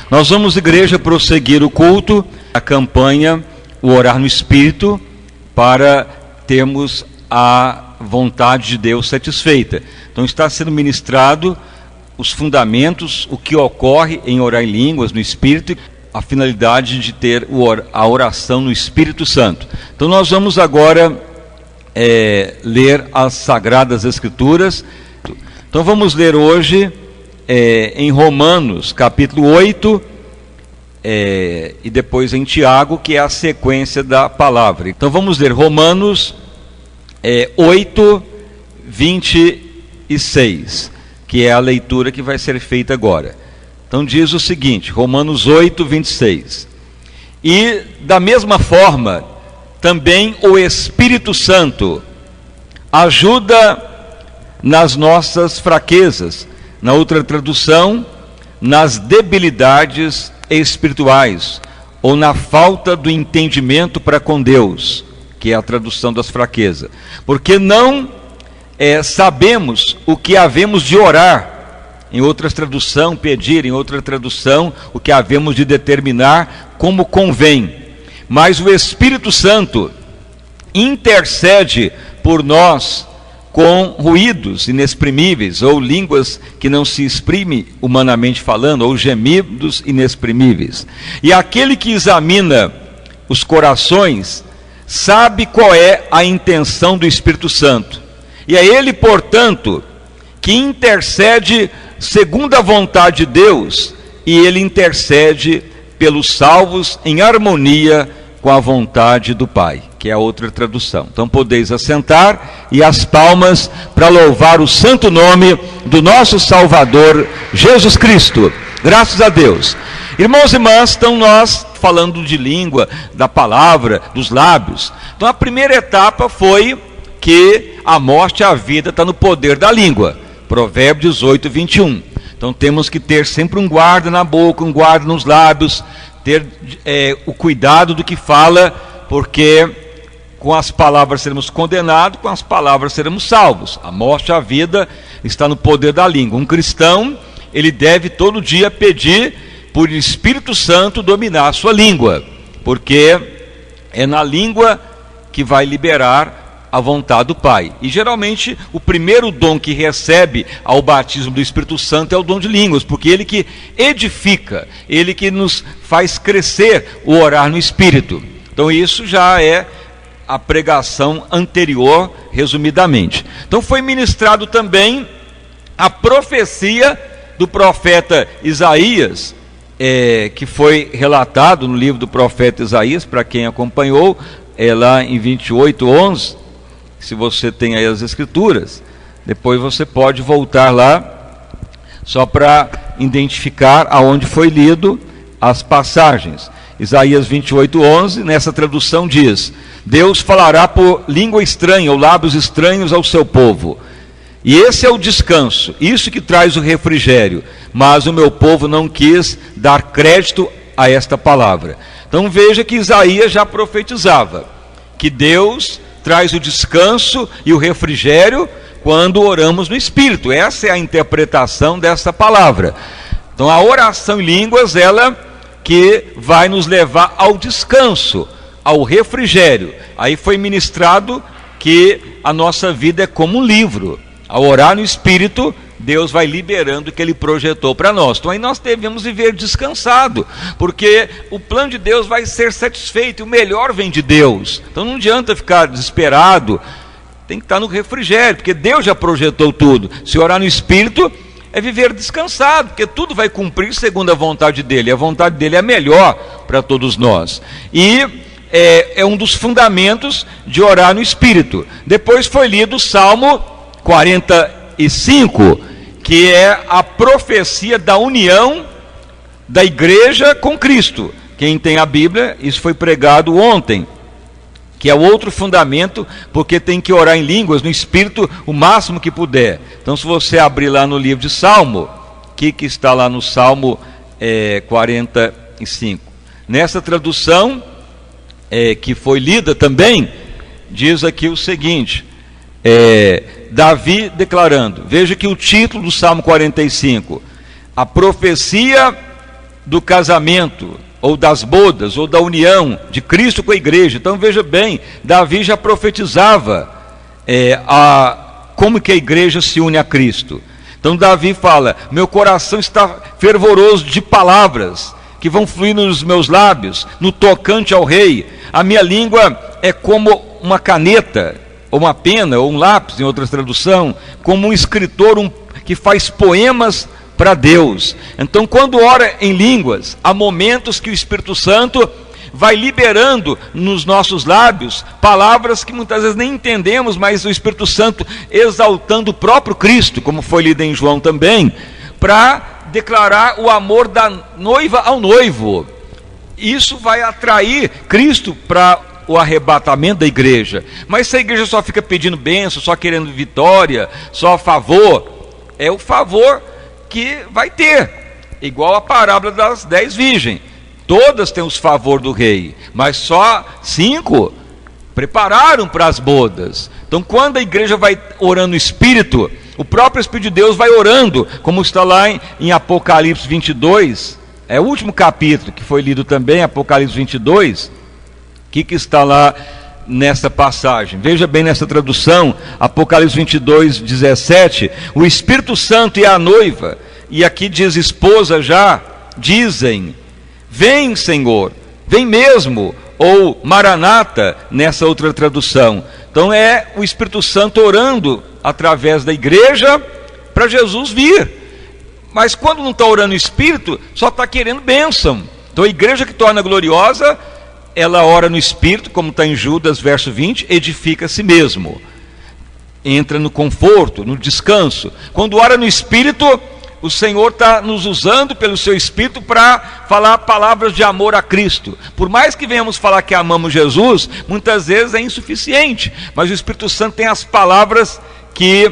Nós vamos, igreja, prosseguir o culto, a campanha, o orar no Espírito, para termos a vontade de Deus satisfeita. Então está sendo ministrado os fundamentos, o que ocorre em orar em línguas no Espírito, a finalidade de ter a oração no Espírito Santo. Então nós vamos agora ler as Sagradas Escrituras. Então vamos ler hoje em Romanos capítulo 8 e depois em Tiago, que é a sequência da palavra. Então vamos ler Romanos 8, 26, que é a leitura que vai ser feita agora. Então diz o seguinte, Romanos 8, 26. E da mesma forma, também o Espírito Santo ajuda nas nossas fraquezas. Na outra tradução, nas debilidades espirituais, ou na falta do entendimento para com Deus, que é a tradução das fraquezas. Porque não sabemos o que havemos de orar, em outra tradução, pedir, em outra tradução, o que havemos de determinar como convém. Mas o Espírito Santo intercede por nós com ruídos inexprimíveis, ou línguas que não se exprime humanamente falando, ou gemidos inexprimíveis. E aquele que examina os corações sabe qual é a intenção do Espírito Santo. E é ele, portanto, que intercede segundo a vontade de Deus, e ele intercede pelos salvos em harmonia com a vontade do Pai, que é a outra tradução. Então podeis assentar e as palmas para louvar o santo nome do nosso Salvador Jesus Cristo. Graças a Deus. Irmãos e irmãs, então nós falando de língua, da palavra, dos lábios. Então a primeira etapa foi que a morte e a vida está no poder da língua. Provérbios 18, 21. Então temos que ter sempre um guarda na boca, um guarda nos lábios, ter o cuidado do que fala, porque com as palavras seremos condenados, com as palavras seremos salvos. A morte e a vida está no poder da língua. Um cristão, ele deve todo dia pedir por Espírito Santo dominar a sua língua, porque é na língua que vai liberar a vontade do Pai. E geralmente o primeiro dom que recebe ao batismo do Espírito Santo é o dom de línguas, porque ele que edifica, ele que nos faz crescer o orar no Espírito. Então isso já é a pregação anterior, resumidamente. Então foi ministrado também a profecia do profeta Isaías, que foi relatado no livro do profeta Isaías, para quem acompanhou, lá em 28, 11. Se você tem aí as escrituras, depois você pode voltar lá, só para identificar aonde foi lido as passagens. Isaías 28, 11, nessa tradução diz: Deus falará por língua estranha, ou lábios estranhos ao seu povo. E esse é o descanso, isso que traz o refrigério. Mas o meu povo não quis dar crédito a esta palavra. Então veja que Isaías já profetizava que Deus traz o descanso e o refrigério quando oramos no Espírito. Essa é a interpretação dessa palavra. Então a oração em línguas, ela que vai nos levar ao descanso, ao refrigério. Aí foi ministrado que a nossa vida é como um livro. Ao orar no Espírito, Deus vai liberando o que Ele projetou para nós. Então aí nós devemos viver descansado, porque o plano de Deus vai ser satisfeito, e o melhor vem de Deus. Então não adianta ficar desesperado, tem que estar no refrigério, porque Deus já projetou tudo. Se orar no Espírito é viver descansado, porque tudo vai cumprir segundo a vontade dEle. A vontade dEle é melhor para todos nós. E é um dos fundamentos de orar no Espírito. Depois foi lido o Salmo 45, que é a profecia da união da igreja com Cristo. Quem tem a Bíblia, isso foi pregado ontem, que é outro fundamento, porque tem que orar em línguas, no Espírito, o máximo que puder. Então se você abrir lá no livro de Salmo, o que está lá no Salmo 45? Nessa tradução, que foi lida também, diz aqui o seguinte, Davi declarando, veja que o título do Salmo 45, a profecia do casamento, ou das bodas, ou da união de Cristo com a igreja. Então veja bem, Davi já profetizava como que a igreja se une a Cristo. Então Davi fala: meu coração está fervoroso de palavras que vão fluir nos meus lábios, no tocante ao rei. A minha língua é como uma caneta, ou uma pena, ou um lápis, em outra tradução, como um escritor que faz poemas para Deus. Então, quando ora em línguas, há momentos que o Espírito Santo vai liberando nos nossos lábios palavras que muitas vezes nem entendemos, mas o Espírito Santo exaltando o próprio Cristo, como foi lido em João também, para declarar o amor da noiva ao noivo. Isso vai atrair Cristo para o arrebatamento da igreja. Mas se a igreja só fica pedindo bênção, só querendo vitória, só favor, é o favor que vai ter, igual a parábola das 10 virgens. Todas têm os favores do rei, mas só 5 prepararam para as bodas. Então, quando a igreja vai orando no Espírito, o próprio Espírito de Deus vai orando, como está lá em Apocalipse 22, é o último capítulo que foi lido também, Apocalipse 22. O que está lá nessa passagem? Veja bem nessa tradução, Apocalipse 22, 17, o Espírito Santo e a noiva, e aqui diz esposa já, dizem: vem, Senhor, vem mesmo, ou Maranata, nessa outra tradução. Então é o Espírito Santo orando através da igreja para Jesus vir. Mas quando não está orando o Espírito, só está querendo bênção. Então a igreja que torna gloriosa, ela ora no Espírito, como está em Judas, verso 20, edifica a si mesmo. Entra no conforto, no descanso. Quando ora no Espírito, o Senhor está nos usando pelo seu Espírito para falar palavras de amor a Cristo. Por mais que venhamos falar que amamos Jesus, muitas vezes é insuficiente. Mas o Espírito Santo tem as palavras que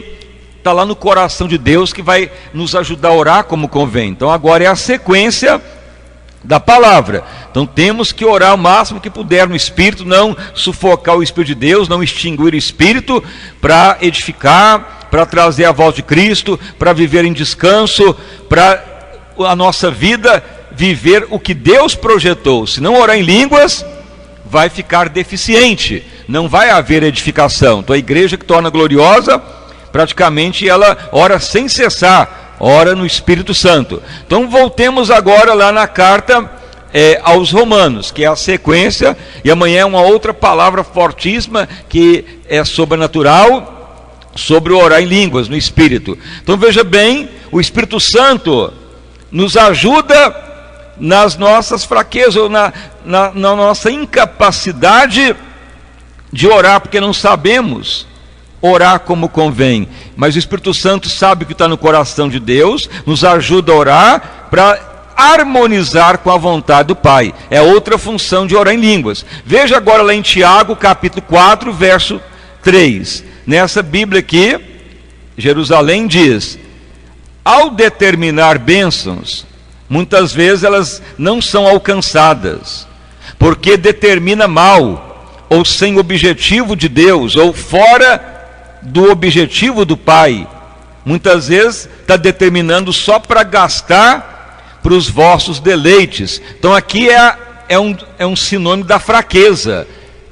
está lá no coração de Deus, que vai nos ajudar a orar como convém. Então agora é a sequência da palavra. Então temos que orar o máximo que puder no Espírito, não sufocar o Espírito de Deus, não extinguir o Espírito, para edificar, para trazer a voz de Cristo, para viver em descanso, para a nossa vida viver o que Deus projetou. Se não orar em línguas, vai ficar deficiente, não vai haver edificação. Então a igreja que torna gloriosa, praticamente ela ora sem cessar, ora no Espírito Santo. Então voltemos agora lá na carta aos Romanos, que é a sequência, e amanhã é uma outra palavra fortíssima, que é sobrenatural, sobre orar em línguas, no Espírito. Então veja bem, o Espírito Santo nos ajuda nas nossas fraquezas, ou na nossa incapacidade de orar, porque não sabemos orar como convém. Mas o Espírito Santo sabe o que está no coração de Deus, nos ajuda a orar para harmonizar com a vontade do Pai. É outra função de orar em línguas. Veja agora lá em Tiago, capítulo 4, verso 3. Nessa Bíblia aqui, Jerusalém diz: ao determinar bênçãos, muitas vezes elas não são alcançadas, porque determina mal, ou sem objetivo de Deus, ou fora do objetivo do Pai. Muitas vezes está determinando só para gastar para os vossos deleites. Então aqui é um sinônimo da fraqueza.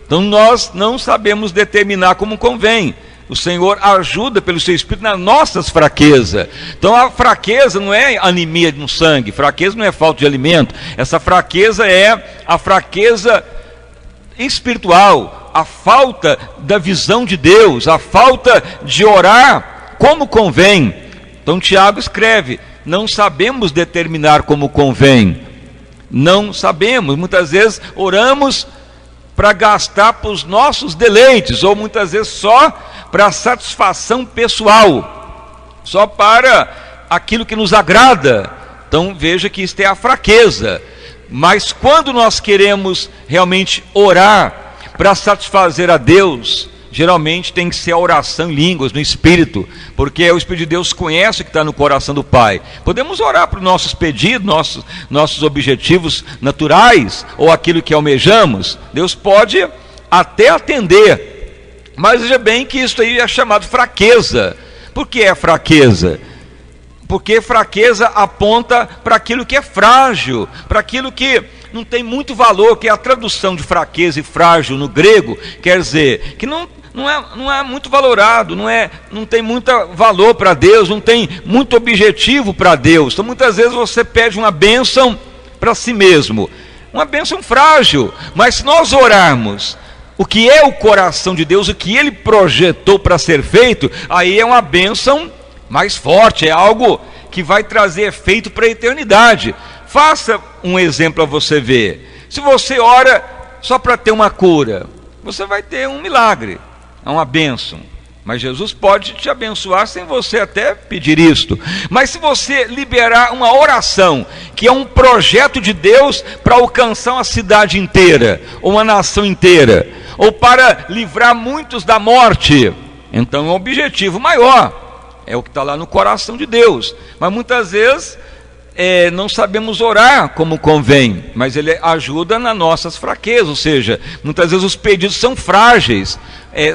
Então nós não sabemos determinar como convém. O Senhor ajuda pelo seu Espírito nas nossas fraquezas. Então a fraqueza não é anemia no sangue, fraqueza não é falta de alimento. Essa fraqueza é a fraqueza espiritual, a falta da visão de Deus, a falta de orar como convém. Então Tiago escreve: não sabemos determinar como convém. Não sabemos, muitas vezes oramos para gastar para os nossos deleites, ou muitas vezes só para satisfação pessoal, só para aquilo que nos agrada. Então veja que isto é a fraqueza. Mas quando nós queremos realmente orar para satisfazer a Deus, geralmente tem que ser a oração em línguas, no Espírito, porque o Espírito de Deus conhece o que está no coração do Pai. Podemos orar para os nossos pedidos, nossos objetivos naturais, ou aquilo que almejamos. Deus pode até atender, mas veja bem que isso aí é chamado fraqueza. Por que é fraqueza? porque fraqueza aponta para aquilo que é frágil, para aquilo que não tem muito valor, que é a tradução de fraqueza e frágil no grego, quer dizer que não é muito valorado, não tem muito valor para Deus, não tem muito objetivo para Deus. Então muitas vezes você pede uma bênção para si mesmo, uma bênção frágil, mas se nós orarmos o que é o coração de Deus, o que Ele projetou para ser feito, aí é uma bênção mais forte, é algo que vai trazer efeito para a eternidade. Faça um exemplo a você ver. Se você ora só para ter uma cura, você vai ter um milagre, é uma bênção. Mas Jesus pode te abençoar sem você até pedir isto. Mas se você liberar uma oração, que é um projeto de Deus para alcançar uma cidade inteira, ou uma nação inteira, ou para livrar muitos da morte, então é um objetivo maior. É o que está lá no coração de Deus. Mas muitas vezes não sabemos orar como convém, mas Ele ajuda nas nossas fraquezas, ou seja, muitas vezes os pedidos são frágeis,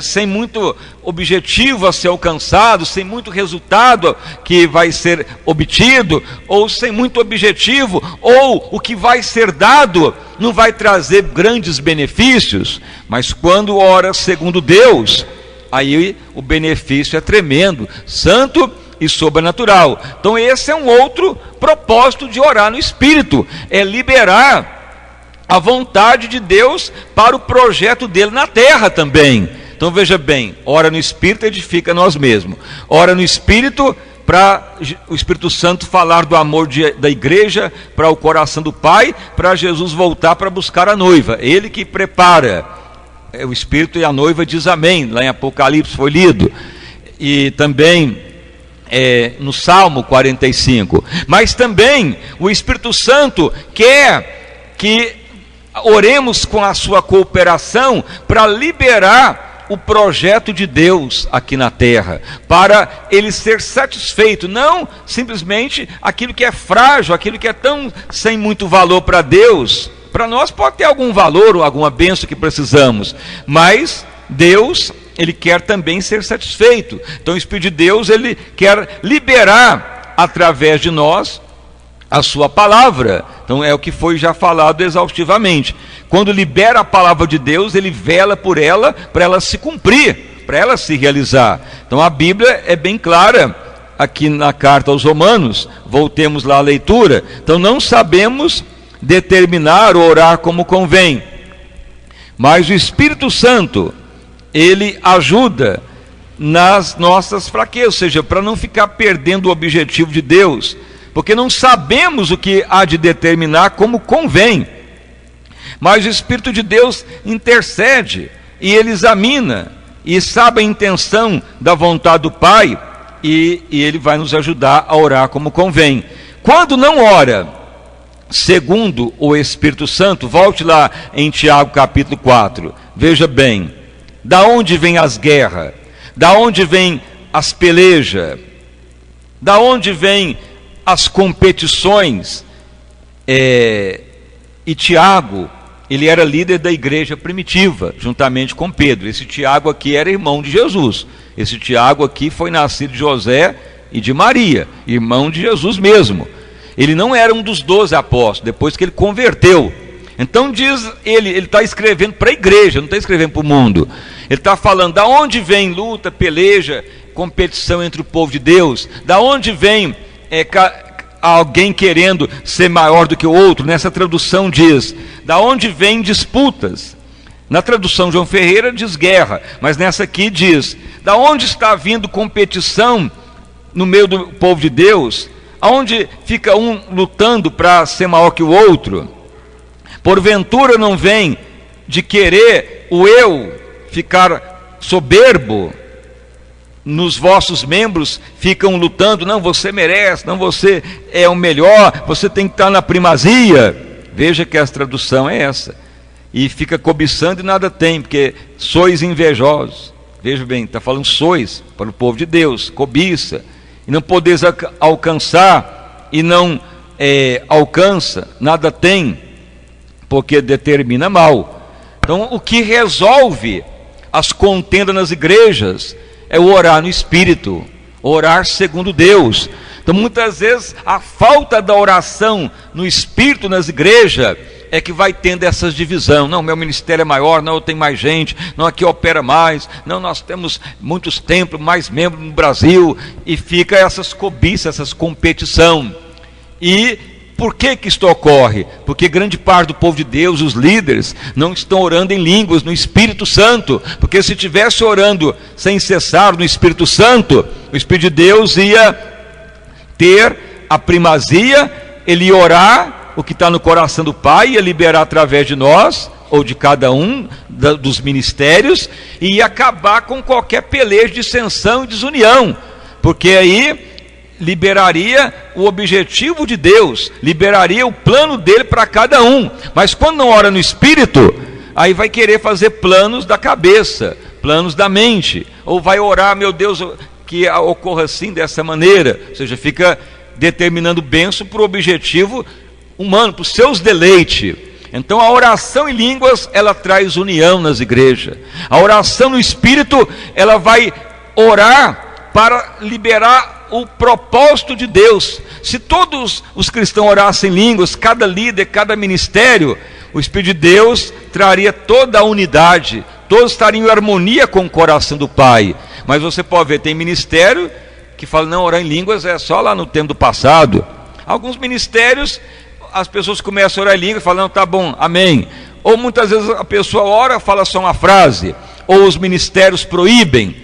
sem muito objetivo a ser alcançado, sem muito resultado que vai ser obtido, ou sem muito objetivo, ou o que vai ser dado não vai trazer grandes benefícios, mas quando ora segundo Deus, aí o benefício é tremendo, santo e sobrenatural. Então esse é um outro propósito de orar no Espírito, é liberar a vontade de Deus para o projeto dele na terra também. Então veja bem, ora no Espírito edifica nós mesmos, ora no Espírito para o Espírito Santo falar do amor da igreja para o coração do Pai, para Jesus voltar para buscar a noiva, Ele que prepara. O Espírito e a noiva diz amém, lá em Apocalipse foi lido, e também no Salmo 45, mas também o Espírito Santo quer que oremos com a sua cooperação para liberar o projeto de Deus aqui na terra, para ele ser satisfeito, não simplesmente aquilo que é frágil, aquilo que é tão sem muito valor para Deus. Para nós pode ter algum valor ou alguma bênção que precisamos, mas Deus, Ele quer também ser satisfeito. Então o Espírito de Deus, Ele quer liberar através de nós a sua palavra. Então é o que foi já falado exaustivamente. Quando libera a palavra de Deus, Ele vela por ela, para ela se cumprir, para ela se realizar. Então a Bíblia é bem clara aqui na carta aos Romanos, voltemos lá à leitura. Então não sabemos determinar ou orar como convém, mas o Espírito Santo, Ele ajuda nas nossas fraquezas, ou seja, para não ficar perdendo o objetivo de Deus, porque não sabemos o que há de determinar como convém, mas o Espírito de Deus intercede, e Ele examina, e sabe a intenção da vontade do Pai, e Ele vai nos ajudar a orar como convém. Quando não ora segundo o Espírito Santo, volte lá em Tiago capítulo 4, veja bem, da onde vem as guerras, da onde vem as pelejas, da onde vem as competições, e Tiago, ele era líder da igreja primitiva, juntamente com Pedro. Esse Tiago aqui era irmão de Jesus, esse Tiago aqui foi nascido de José e de Maria, irmão de Jesus mesmo. Ele não era um dos 12 apóstolos, depois que ele converteu. Então diz ele está escrevendo para a igreja, não está escrevendo para o mundo. Ele está falando da onde vem luta, peleja, competição entre o povo de Deus, da onde vem alguém querendo ser maior do que o outro. Nessa tradução diz, da onde vem disputas. Na tradução João Ferreira diz guerra, mas nessa aqui diz, da onde está vindo competição no meio do povo de Deus, aonde fica um lutando para ser maior que o outro. Porventura não vem de querer o eu ficar soberbo, nos vossos membros ficam lutando, não, você merece, não, você é o melhor, você tem que estar na primazia. Veja que a tradução é essa, e fica cobiçando e nada tem, porque sois invejosos. Veja bem, está falando sois para o povo de Deus, cobiça, e não podeis alcançar, e não alcança, nada tem, porque determina mal. Então o que resolve as contendas nas igrejas é o orar no Espírito, orar segundo Deus. Então muitas vezes a falta da oração no Espírito nas igrejas é que vai tendo essas divisões. Não, meu ministério é maior, não, eu tenho mais gente, não, aqui opera mais, não, nós temos muitos templos, mais membros no Brasil, e fica essas cobiças, essas competição. E por que que isto ocorre? Porque grande parte do povo de Deus, os líderes, não estão orando em línguas, no Espírito Santo, porque se estivesse orando sem cessar no Espírito Santo, o Espírito de Deus ia ter a primazia, ele ia orar o que está no coração do Pai, ia liberar através de nós, ou de cada um dos ministérios, e ia acabar com qualquer peleja, dissensão e desunião, porque aí liberaria o objetivo de Deus, liberaria o plano dele para cada um. Mas quando não ora no Espírito, aí vai querer fazer planos da cabeça, planos da mente, ou vai orar, meu Deus, que ocorra assim, dessa maneira, ou seja, fica determinando bênção para o objetivo humano, para os seus deleites. Então a oração em línguas, ela traz união nas igrejas. A oração no Espírito, ela vai orar para liberar o propósito de Deus. Se todos os cristãos orassem em línguas, cada líder, cada ministério, o Espírito de Deus traria toda a unidade, todos estariam em harmonia com o coração do Pai. Mas você pode ver, tem ministério que fala, não, orar em línguas é só lá no tempo do passado. Alguns ministérios, as pessoas começam a orar em línguas, falando, tá bom, amém. Ou muitas vezes a pessoa ora, fala só uma frase, ou os ministérios proíbem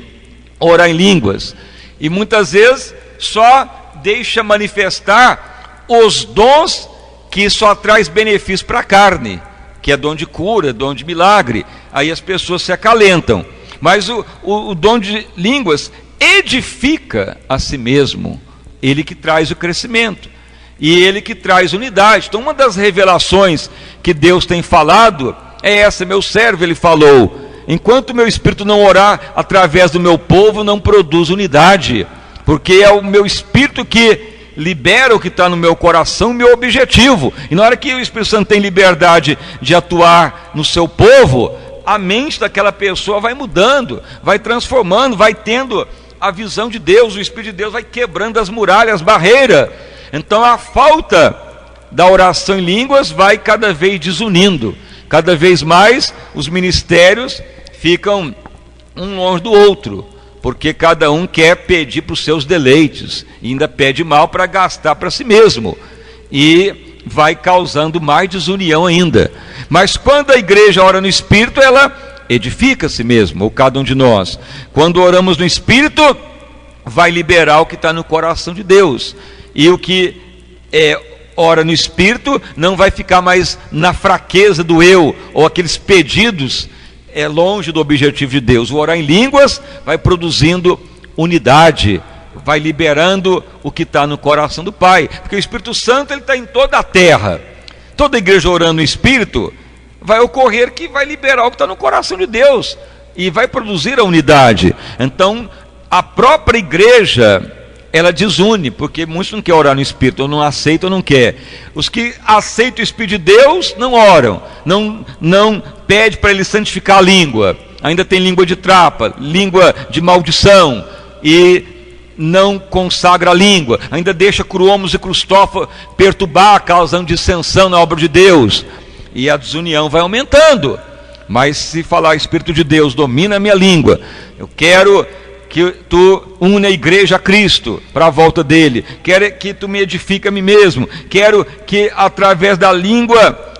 orar em línguas, e muitas vezes só deixa manifestar os dons que só traz benefício para a carne, que é dom de cura, dom de milagre. Aí as pessoas se acalentam. Mas o dom de línguas edifica a si mesmo, ele que traz o crescimento, e ele que traz unidade. Então uma das revelações que Deus tem falado é essa: meu servo, ele falou, enquanto o meu espírito não orar através do meu povo, não produz unidade, porque é o meu espírito que libera o que está no meu coração, meu objetivo. E na hora que o Espírito Santo tem liberdade de atuar no seu povo, a mente daquela pessoa vai mudando, vai transformando, vai tendo a visão de Deus. O Espírito de Deus vai quebrando as muralhas, as barreiras. Então a falta da oração em línguas vai cada vez desunindo. Cada vez mais os ministérios ficam um longe do outro, porque cada um quer pedir para os seus deleites, e ainda pede mal para gastar para si mesmo, e vai causando mais desunião ainda. Mas quando a igreja ora no Espírito, ela edifica a si mesma, ou cada um de nós. Quando oramos no Espírito, vai liberar o que está no coração de Deus, e o que ora no Espírito não vai ficar mais na fraqueza do eu, ou aqueles pedidos longe do objetivo de Deus. O orar em línguas vai produzindo unidade, vai liberando o que está no coração do Pai, porque o Espírito Santo ele está em toda a terra. Toda igreja orando no Espírito, vai ocorrer que vai liberar o que está no coração de Deus, e vai produzir a unidade. Então a própria igreja, ela desune, porque muitos não querem orar no Espírito, ou não aceitam, ou não quer. Os que aceitam o Espírito de Deus não oram, não pede para ele santificar a língua, ainda tem língua de trapa, língua de maldição, e não consagra a língua, ainda deixa Cruomos e Crustóforo perturbar, causando dissensão na obra de Deus, e a desunião vai aumentando. Mas se falar, Espírito de Deus, domina a minha língua, eu quero que tu une a igreja a Cristo para a volta dele, quero que tu me edifique a mim mesmo, quero que através da língua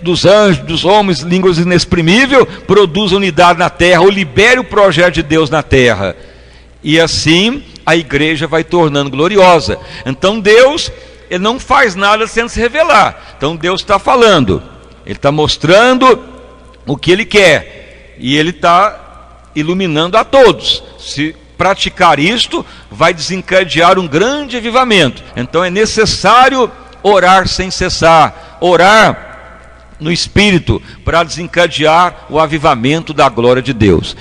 dos anjos, dos homens, línguas inexprimíveis, produza unidade na terra, ou libere o projeto de Deus na terra, e assim a igreja vai tornando gloriosa. Então Deus, ele não faz nada sem se revelar. Então Deus está falando, ele está mostrando o que ele quer, e ele está iluminando a todos. Se praticar isto, vai desencadear um grande avivamento. Então é necessário orar sem cessar, orar no Espírito, para desencadear o avivamento da glória de Deus.